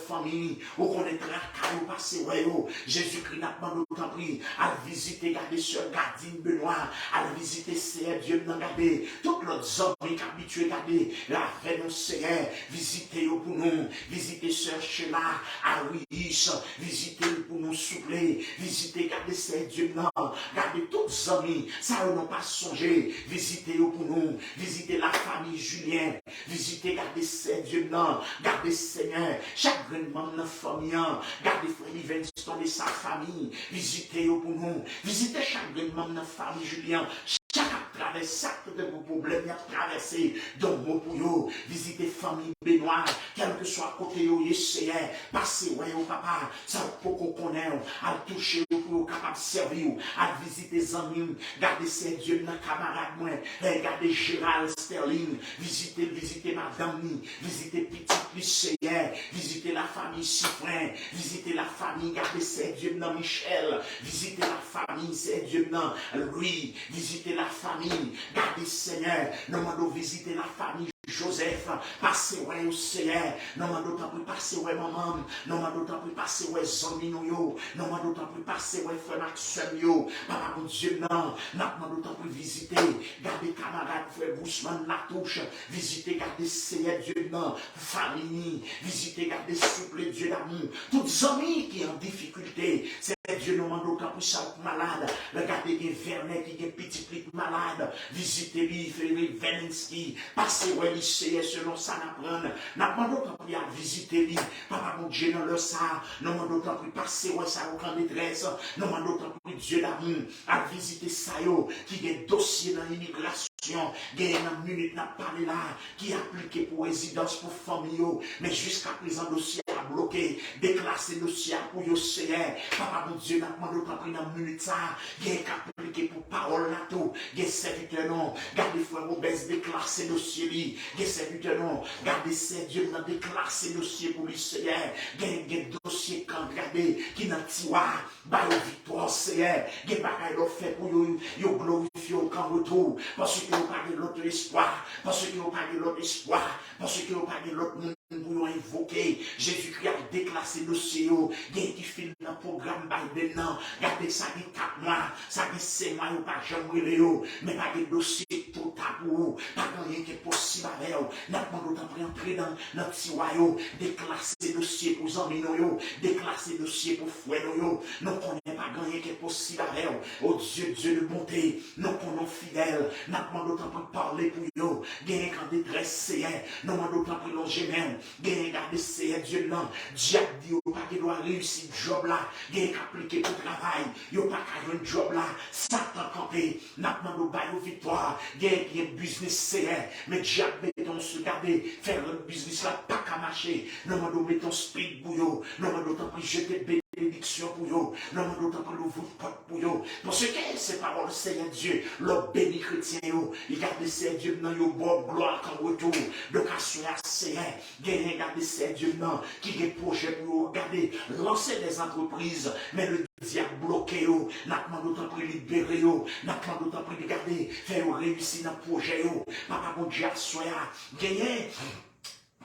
famille. Ou connaître la caillou, passez ouais. Jésus-Christ n'a pas d'autant pris. À visiter, garder sur Gardine Benoît. À visiter Seigneur Dieu n'a gardé. Toutes nos amis qui habitués garder. La paix non Seigneur. Visitez pour nous. Visitez Sœur Sheila. À Ruiz. Visitez pour nous soupler. Visitez, gardez Seigneur Dieu non. Gardez toutes les amis. Ça n'ont pas songé. Visitez pour nous, visitez la famille Julien, visitez, gardez Dieu, non, gardez Seigneur, chaque membre de la famille, gardez Frère Livingston et sa famille, visitez pour nous, visitez chaque membre de la famille Julien, chaque traversé de vos problèmes, a traversé dans vos bouillots, visitez famille Benoît, quel que soit côté où Seigneur, passez ouais au papa, ça pour qu'on connaisse, à toucher pour capable de servir, à visiter les amis, gardez ces Dieu, nos camarades, moi, regardez Gérald Sterling, visitez madame, visitez petit Seigneur, visitez la famille Cyprien, visitez la famille, gardez ces Dieu, non Michel, visitez la famille, ces Dieu, non Louis, visitez la famille, gardez Seigneur, nous visiter la famille Joseph, passez ouais au Seigneur, non m'a d'autant plus passer ouais maman, non m'a d'autant plus passer ouais Zambino yo, non m'a d'autant plus passer ouais frère Maxime yo, papa mon Dieu non, n'a d'autant plus visiter, gardez camarades frère Bousman Latouche, visiter, gardez Seigneur Dieu non, famille, visiter, gardez souple Dieu d'amour, toutes amis qui en difficulté, c'est Dieu nous m'a d'autant plus ça malade, regardez des Vernet qui est petit malade, visitez-lui, Frédéric Velinsky, passez ouais lycée selon ça n'a pas d'autant plus à visiter lui, papa mon Dieu dans le ça, non m'a d'autant plus passer ouais ça au grand détresse, non m'a d'autant plus Dieu d'amour, à visiter ça yo, qui est dossier dans l'immigration, il y a une minute n'a parlé là, qui est appliqué pour résidence pour famille, mais jusqu'à présent dossier a bloqué, déclassé dossier pour yo Seigneur, papa mon Dieu n'a pas d'autant plus dans minute ça, il y a appliqué pour parole là tout, il y a serviteur non, gardez frère Robert déclassé dossier lui, il y a serviteur non, gardez c'est Dieu n'a déclassé dossier pour lui Seigneur, il y a dossier quand regardez qui n'a tiwa, bah victoire Seigneur, il y a bagaille l'offre fait pour yo glorifier au camp retour, parce que vous parlez de l'autre espoir, parce que vous parlez de l'autre espoir, parce que vous parlez de l'autre monde pour invoquer. Jésus-Christ a déclassé le CEO, il y a qui filme dans le programme Biden, regardez ça, il y a 4 mois, ça y est 5 mois, pas jamais mais pas de dossier tout à pour pas rien qui est possible avec vous. N'a pas d'autant pour entrer dans notre tiroir, déclasser dossier pour les amis, déclasser dossier pour frères, nous ne connaissons pas rien qui est possible avec vous. Oh Dieu de bonté, nous connaissons fidèles, n'a pas d'autant pour parler pour vous, gagner quand détresse c'est, nous pas d'autant pour longer même, gagner garder c'est Dieu non, Diable dit pas qu'il doit réussir le job là, gagner qu'appliquer pour travail, il pas qu'à un job là, Satan campé, n'a pas de victoire, gagner qui est business c'est, mais Diable mettons se garder, faire le business là, pas qu'à marcher, nous mettons speed bouillot, nous d'autant pour jeter bénédiction pour vous, nous d'autant pour l'ouvrir porte pour vous, parce que ces paroles Seigneur Dieu, le béni chrétien, il garde Seigneur Dieu dans your bon gloire en retour, donc à ce Seigneur, gagner garder Seigneur Dieu dans, qui a des projets pour vous, garder, lancer des entreprises, mais le diable bloqué, n'a pas d'autant pour libérer, n'a pas d'autant pour garder, faire réussir dans le projet, papa mon Dieu, soyez, gagner,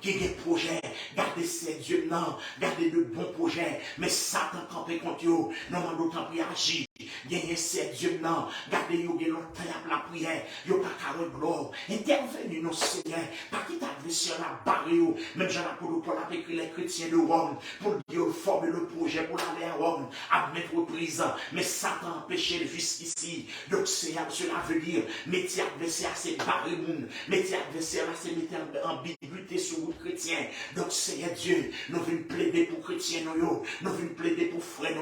qui a des projets, gardez ces dieux, non, gardez de bons projets, mais Satan campé contre vous, non, d'autant plus agir, gagnez ces dieux, non, gardez vous, longtemps la prière, vous pas qu'à gloire, intervenez nos Seigneur, pas quitter l'adversaire la barre, même j'en ai pour la écrit les chrétiens de Rome, pour Dieu former le projet, pour aller à Rome, à mettre aux prises, mais Satan empêché jusqu'ici, donc c'est cela veut dire, mettez adversaire, c'est barrer monde, mettez adversaire, c'est mettre en ambiguïté sur vous chrétiens, donc Seigneur Dieu, nous venons plaider pour chrétiens, nous venons plaider pour frères,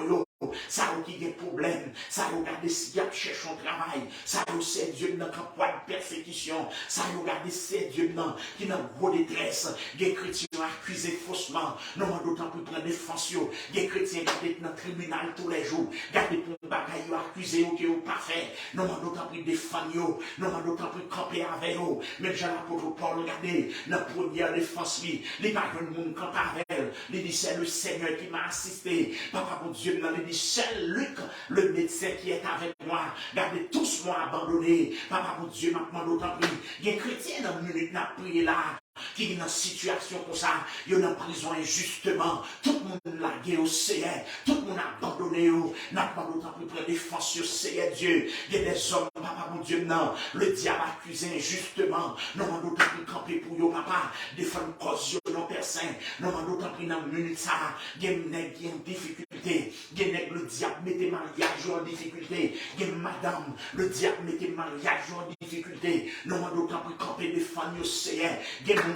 ça qui a des problèmes, ça regarde si y cherche un travail, ça c'est Dieu dans un point de persécution, ça regarde c'est Dieu qui est dans gros détresse, des chrétiens accusés faussement, non d'autant plus prendre défense, des chrétiens qui dans le tribunal tous les jours, gardez pour bagaille accusé ou qui n'ont pas fait, non d'autant plus défendre, non d'autant plus camper avec eux, même Jean l'apôtre Paul, regardez, dans la première défense, les pas de monde campe avec elle, il dit c'est le Seigneur qui m'a assisté, papa mon Dieu, il dit seul Luc, le médecin qui est avec moi, gardez tous moi abandonné, papa mon Dieu, maintenant d'autant plus, il y a un chrétien dans le minute n'a prié là, qui est dans une situation comme ça, il est en prison injustement, tout le monde l'a gué au Seigneur, tout le monde a abandonné, n'a pas d'autant plus près défense au Seigneur Dieu, il y a des hommes, papa mon Dieu, non, le diable accusé injustement, non, d'autant plus camper pour yo, papa, défendre cause non personne, non, d'autant plus dans une minute ça, il y a une difficulté, il y a le diable mettez mariage en difficulté, il y a madame, le diable mettez mariage en difficulté, non, d'autant plus camper défendre au Seigneur,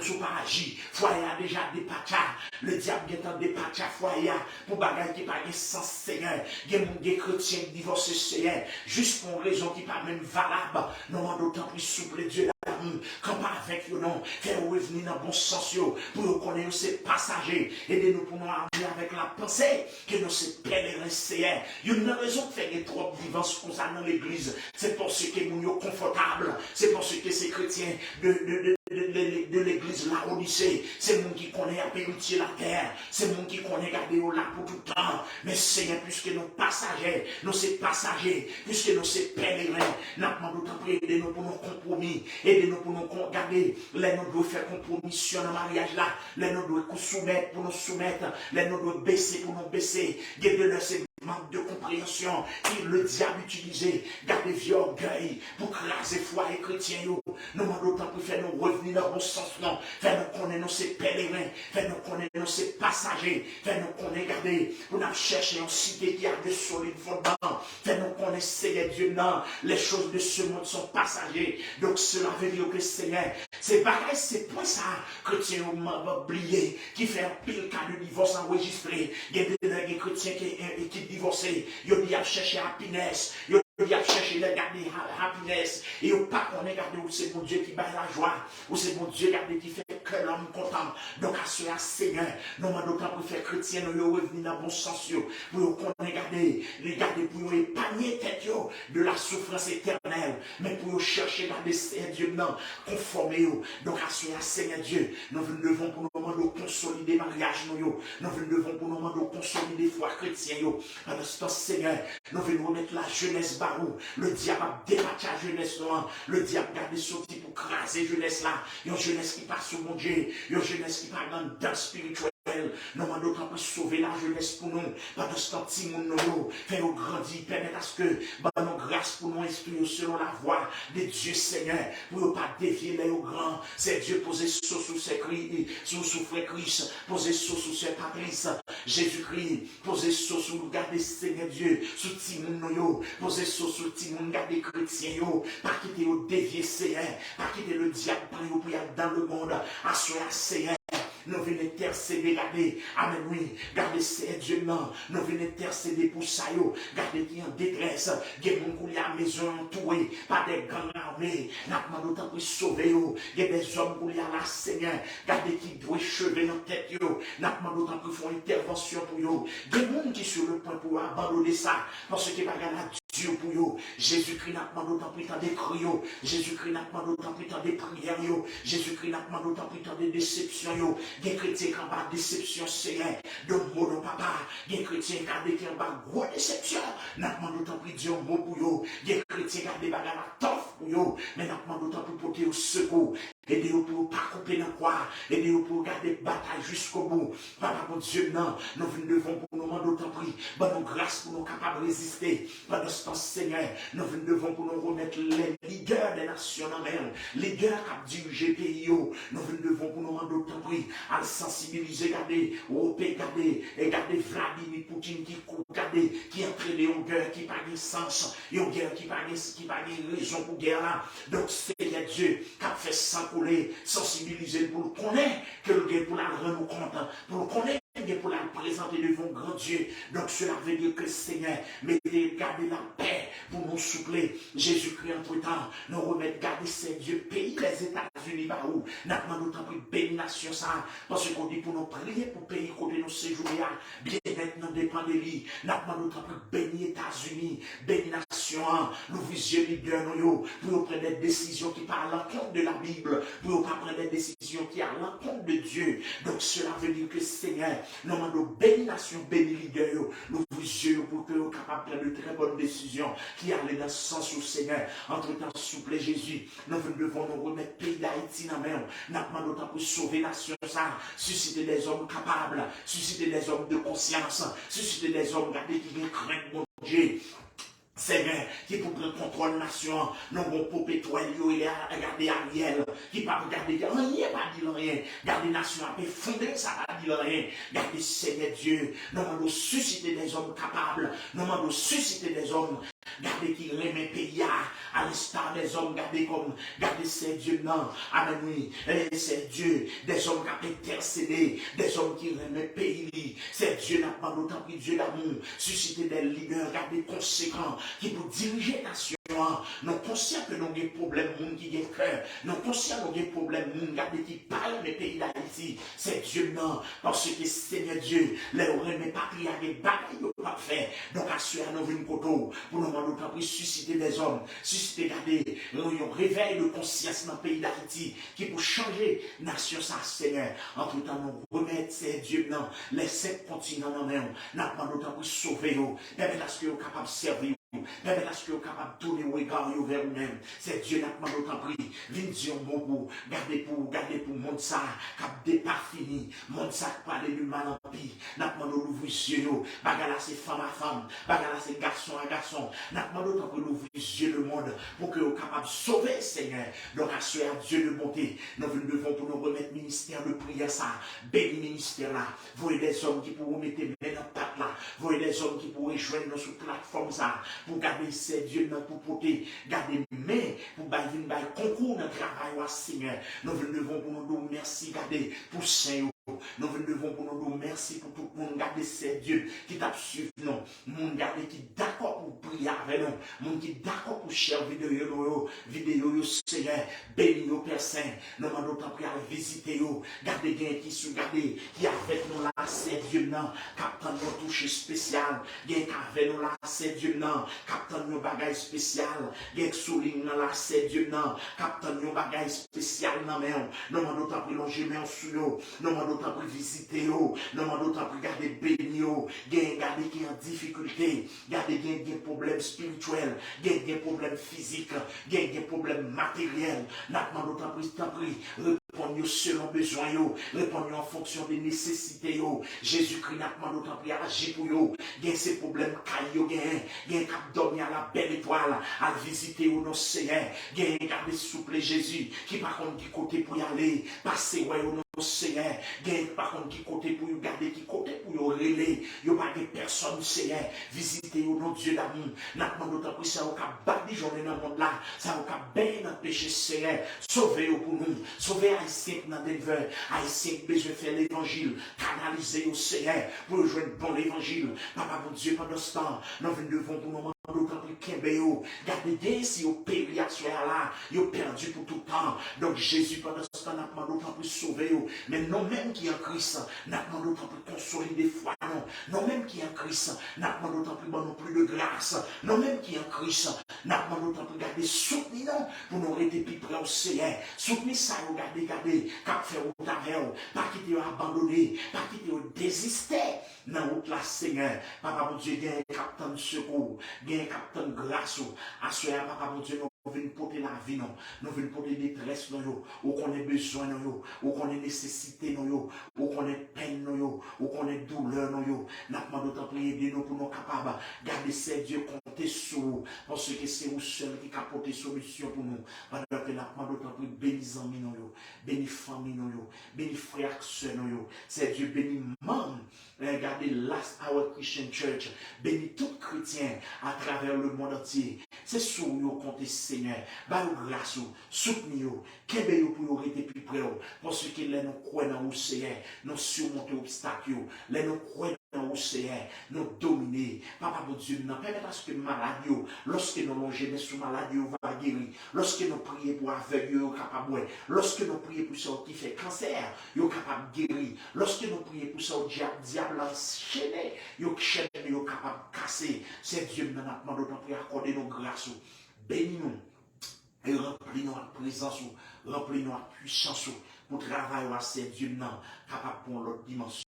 sous pas agi, foyer a déjà dépatcha, le diable est en dépatcha foyer pour bagaille qui pas sans Seigneur, il y a des chrétiens qui divorcent Seigneur, juste pour une raison qui pas même valable, non d'autant plus souple Dieu d'amour, quand pas avec vous non, faire revenir dans bon sens pour connaître ces passagers, aidez-nous pour nous arriver avec la pensée que nous ces pèlerins Seigneur, il y a une raison de faire des trop vivances comme ça dans l'église, c'est pour ceux qui sont confortables, c'est pour ceux que ces chrétiens de l'église la Odyssée, c'est mon qui connaît à péritier la terre, c'est mon qui connaît garder au là pour tout le temps, mais Seigneur, puisque nous passagers, nous sommes passagers, puisque nous sommes pèlerins, nous demandons d'autant plus aidez-nous pour nos compromis, aidez-nous pour nous garder, les nous devons faire compromis sur le mariage là, les nous devons soumettre pour nous soumettre, les nous devons baisser pour nous baisser, guidez-le ces manque de compréhension que le diable utilisé, gardez vieux orgueil pour craser foi et chrétiens. Nous demandons d'autant plus faire nous revenir dans le bon sens, non. Faire nous connaître ces pèlerins, faire nous connaître ces passagers, faire nous connaître, garder, pour nous chercher une cité qui a de solides fondements, faire nous connaître, Seigneur Dieu, non. Les choses de ce monde sont passagers. Donc cela veut dire que Seigneur, c'est pareil, c'est pour ça que chrétiens ont oublié, qui fait un pile cas de divorce enregistré. Il y a des chrétiens qui divorcé, il a cherché happiness, il a cherché le garder happiness, et il pas qu'on est gardé où c'est mon Dieu qui bat la joie, où c'est mon Dieu gardé qui fait que l'homme content. Donc à ce Seigneur, nous demandons pour faire chrétien, nous revenir dans le bon sens, pour qu'on ait gardé, les garder pour épargner tête de la souffrance éternelle, mais pour chercher garder Dieu non, conformer. Donc à ce Seigneur Dieu, nous devons pour nous demander consolider mariage, nous devons pour nous demander consolider foi chrétien. Pendant ce temps, Seigneur, nous venons remettre la jeunesse barou. Le diable a débattu la jeunesse noire. Le diable a gardé sorti pour craser la jeunesse là. Une jeunesse qui passe au mon Dieu. Une jeunesse qui parle dans le dans spirituel. Nous demandons d'autant plus sauver la jeunesse pour nous. Pendant ce temps, si nous faire grandir, permettre à ce que nous grâce pour nous instruire selon la voie de Dieu Seigneur. Pour ne pas dévier les grands. C'est Dieu posé sous ses cris, sous frère Christ, posé sous ses Patrice, Jésus-Christ, posé sous garder Seigneur Dieu, sous Timoun yo, posé sous Timoun garder chrétien yo, pas quitter au dévier Seigneur, pas quitter le diable pour dans le monde, assurer Seigneur. Nous venons intercéder, garder, amen, oui, garder ces Dieu, non, nous venons intercéder pour ça, garder qui en détresse, garder mon coulis à maison entourée, par des grands armées, n'a pas d'autant plus sauver, garder des hommes coulis à la Seigneur, garder qui doit chever dans tête, n'a pas d'autant plus font intervention pour eux, des gens qui sont sur le point pour abandonner ça, parce que pas la Dieu pour eux, Jésus-Christ n'a pas d'autant plus tant de cris, Jésus-Christ n'a pas d'autant plus tant de prières, Jésus-Christ n'a pas d'autant plus tant de déceptions, des chrétiens qui ont pas de déception, Seigneur, de mon papa, des chrétiens qui ont pas de gros déception, n'a pas d'autant plus Dieu mot pour eux, des chrétiens qui ont des bagages à toffe pour eux, mais n'a pas d'autant plus porter au secours. Aidez-nous pour ne pas couper dans quoi. Aidez-nous pour garder bataille jusqu'au bout. Papa, mon Dieu, non. Nous devons pour nous demander d'autant plus. Bonne grâce pour nous capables de résister. Pendant ce temps, Seigneur, nous devons pour nous remettre les leaders des nations en mer. Les leaders qui dirigent le pays. Nous devons pour nous demander d'autant plus. À sensibiliser, garder, garder, et garder Vladimir Poutine qui entraîne une guerre qui n'a pas de sens. Une guerre qui n'a pas de raison pour guerre là. Donc, Seigneur Dieu, qui a fait sans sensibiliser pour le connaître, que le gars pour la rendre compte, pour le connaître pour la présenter devant grand Dieu. Donc cela veut dire que Seigneur, mettez, gardez la paix pour nous souffler. Jésus-Christ entre-temps, nous remettre, garder ces dieux pays, les États-Unis, bah où, n'a pas d'autant plus béni nation ça, parce qu'on dit pour nous prier pour pays côté nous séjourner, bien maintenant dépend de lui, n'a pas d'autant plus béni États-Unis, béni nation, nous visions leaders, nous, pour prendre des décisions qui parlent à l'encontre de la Bible, pour pas prendre des décisions qui à l'encontre de Dieu. Donc cela veut dire que Seigneur, nous demandons béni nation, béni leader, nous visions pour que nous soyons capables de prendre de très bonnes décisions qui allaient dans ce sens au Seigneur. Entre-temps, souple Jésus, nous devons nous remettre pays d'Haïti dans la main. Nous demandons pour sauver la nation, ça, susciter des hommes capables, susciter des hommes de conscience, susciter des hommes qui craignent mon Dieu. Seigneur, qui pour prendre contrôle nation, non bon pour pétrole, il a regardé Ariel, qui pas regarder rien, pas dire rien, garder nation a fondé, ça pas dire rien, garder Seigneur Dieu, nous devons susciter des hommes capables, nous devons susciter des hommes, garder qui remet pays à l'instar des hommes, garder comme, garder ces dieux, non, amen, oui, c'est Dieu, des hommes qui ont intercédé, des hommes qui remettent pays, c'est Dieu n'a pas d'autant que Dieu d'amour, susciter des leaders, garder conséquents, qui pour diriger la nation, nous conscients que nous avons des problèmes, nous qui ont cœur, nous conscients que nous avons des problèmes, nous qui parlent des pays d'Haïti, c'est Dieu non, parce que Seigneur Dieu, les remet patriarches, des bagailles pas fait, donc à ce nous venons pour nous demander susciter des hommes, susciter, garder, un réveil de conscience dans le pays d'Haïti, qui pour changer la nation, ça Seigneur, entre temps nous remettre ces dieux non, les 7 continents dans la main, nous demandons pour sauver, permettre à ce que nous sommes capables de servir. Même est-ce que vous êtes capable de tourner le regard vers vous-même? C'est Dieu n'a pas d'autant pris. Viens dire bon pour, gardez pour monde ça, cap départ fini, monde ça parler du mal en pire. N'a pas d'ouvrir les yeux, bagala c'est femme à femme, bagala c'est garçon à garçon. N'a pas d'autant pris d'ouvrir les yeux le monde pour que vous soyez capable de sauver Seigneur. Donc assurez à Dieu de bonté. Nous devons pour nous remettre ministère de prière ça, béni ministère là. Voyez des hommes qui pourront mettre main dans patte là. Voyez des hommes qui pourront joindre dans cette plateforme ça. Pour garder ces dieux dans pour porter, garder mais pour bailler concours dans le travail au Seigneur. Nous devons pour nous dire merci, garder pour Saint. Nous devons pour nous dire merci pour tout le monde, garder ces dieux qui t'a suivi, non. Monde garder qui d'accord pour prier avec nous, monde qui d'accord pour chercher vidéo, Seigneur, béni au Père Saint. Nous demandons tant à visiter, garder bien qui sous garder, qui avec nous là, ces dieux, non, captant nos touches spéciales, bien qu'avec nous là, ces dieux, non, captant nos bagages spéciales, bien souligne là, ces dieux, non, captant nos bagages spéciales, non, mais nous demandons tant pour longer, mais en sous, nous demandons tant pour visiter, nous demandons tant pour garder béni, garder qui est en difficulté, garder des problèmes spirituels, des problèmes physiques, des problèmes matériels, nous demandons tant pour répondre selon besoin, répondre en fonction des nécessités. Jésus-Christ n'a pas d'autant plus agir pour vous. Il y a ces problèmes caillou, il y a cap dormir à la belle étoile, à visiter au nos Seigneur. Il y a garder souple Jésus, qui par contre qui côté pour y aller, passer ouais au nos Seigneur. Il y a par contre qui côté pour y garder, qui côté pour y relayer. Il n'y a pas de personne Seigneur. Visiter au nos Dieu d'amour. N'a pas d'autant plus ça au cap bâti journée dans le monde là. Ça au cap bien dans péché Seigneur. Sauvez pour nous. Sauvez Haïtien dans Denver. Haïtien qui besoin de faire l'évangile. Canaliser au Seigneur pour jouer bon l'évangile. Papa, mon Dieu, pendant ce temps, nous devons pour nous d'autant plus qu'embéo. Gardez bien si vous péri à ce là, vous perdu pour tout le temps. Donc Jésus, pendant ce temps, n'a pas d'autant plus sauvé. Mais non même qui en Christ, n'a pas d'autant plus consolider foi. Non même qui en Christ, n'a pas d'autant plus bon non plus de grâce. Non même qui en Christ, n'a pas d'autant plus garder soutenir pour nous rester plus près au Seigneur. Soutenir ça, regardez, cap faire au travers, pas quitter abandonner, pas quitter désister. Dans route la Seigneur, Papa mon Dieu, il y a un capitaine de secours, il y a un capitaine de grâce. À ce moment, Papa mon Dieu, nous venons porter la vie, nous venons porter des détresse, où qu'on ait besoin, où qu'on ait nécessité, où qu'on ait peine, où qu'on ait douleur. Nous demandons d'autant plus aider nous pour nous capables de garder ces dieux, compter sur nous, parce que c'est vous seul qui apporte des solutions pour nous. Pendant que nous demandons d'autant plus bénis amis, bénis famille, bénis frères, sœurs, c'est Dieu bénis membres. Regardez Last Hour Christian Church, bénis tout chrétien à travers le monde entier. C'est sur vous comptez, Seigneur. Bah, grâce, soutenez-vous. Qu'est-ce pour vous rester plus près, parce que là, nous croyons dans vous, Seigneur. Nous surmontons obstacles. Là, nous croyons dans vous, Seigneur. Nous dominer. Papa, mon Dieu, nous permettez à ce que maladie, lorsque nous longez sous maladie, va guérir. Lorsque nous prions pour aveugle, vous capable. Lorsque nous prions pour ceux qui fait cancer, vous capable de guérir. Lorsque nous prions pour ceux qui diable enchaîné, vous capable de casser. C'est Dieu qui nous a demandé de accorder nos grâces. Bénis-nous et remplis-nous de présence, remplis-nous de puissance pour travailler à ces Dieu non capable pour l'autre dimension.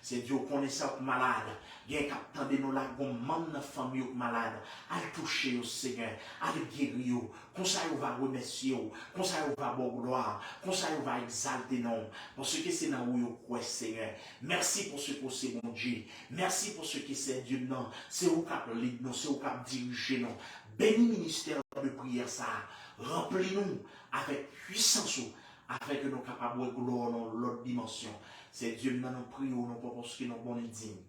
C'est Dieu connaissant malade, bien capable de nous la gomme de famille malade, à toucher au Seigneur, à le guérir, comme ça on va remercier, comme ça on va bon gloire, comme ça on va exalter non, parce que c'est dans où vous croyez Seigneur. Merci pour ce que c'est mon Dieu, merci pour ce que c'est Dieu non, c'est vous qui lead nous, c'est vous qui dirigez nous. Bénis ministère de prière ça, remplis-nous avec puissance, afin que nous soyons capables de gloire dans l'autre dimension. C'est Dieu qui nous prions, non pas parce que nous sommes dignes,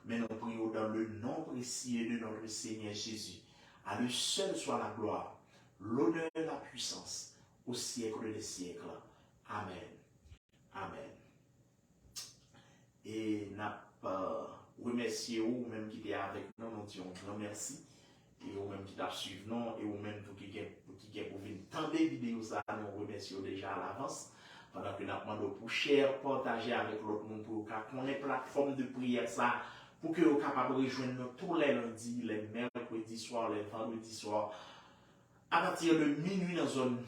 mais nous prions dans le nom précieux de notre Seigneur Jésus. À lui seul soit la gloire, l'honneur et la puissance au siècle des siècles. Amen. Amen. Et nous remercions vous même qui êtes avec nous, nous disons un grand merci. Et vous même qui t'a suivi, non, et vous même pour qui pour venir tendre des vidéos, ça, nous remercions déjà à l'avance. Pendant que nous demandons pour cher partager avec l'autre monde pour qu'on ait plateforme de prière ça, pour que vous soyez capable de rejoindre nous tous les lundis, les mercredis soirs, les vendredis soirs, à partir de minuit dans la zone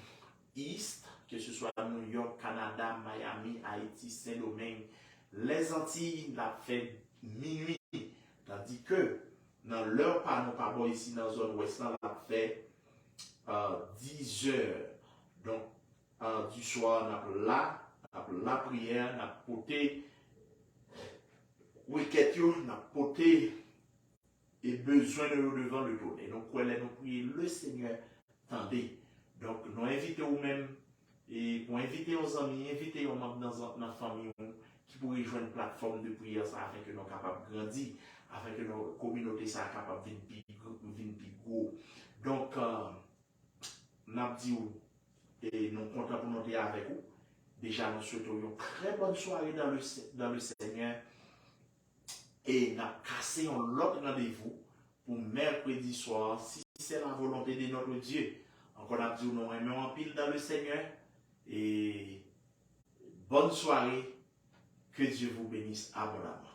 East, que ce soit New York, Canada, Miami, Haïti, Saint-Domingue, les Antilles, la fait minuit, tandis que dans l'heure par nous pas bon ici dans la zone ouest, on a fait 10 heures. Donc, du soir, on a la prière, on a porté requête, on a porté et besoin de nous devant le trône. Et donc, nous prions le Seigneur, tendez. Donc, nous invitons nous-mêmes et pour inviter nos amis, inviter nos membres dans la famille qui pourraient joindre une plateforme de prière ça, afin que nous soyons capables de grandir, afin que nos communautés soient capables de venir plus gros. Donc, nous avons dit et nous comptons pour nous dire avec vous. Déjà, nous souhaitons une très bonne soirée dans le Seigneur. Et nous avons cassé un autre rendez-vous pour mercredi soir, si c'est la volonté de notre Dieu. Encore nous avons dit nous aimons en pile dans le Seigneur. Et bonne soirée. Que Dieu vous bénisse abondamment.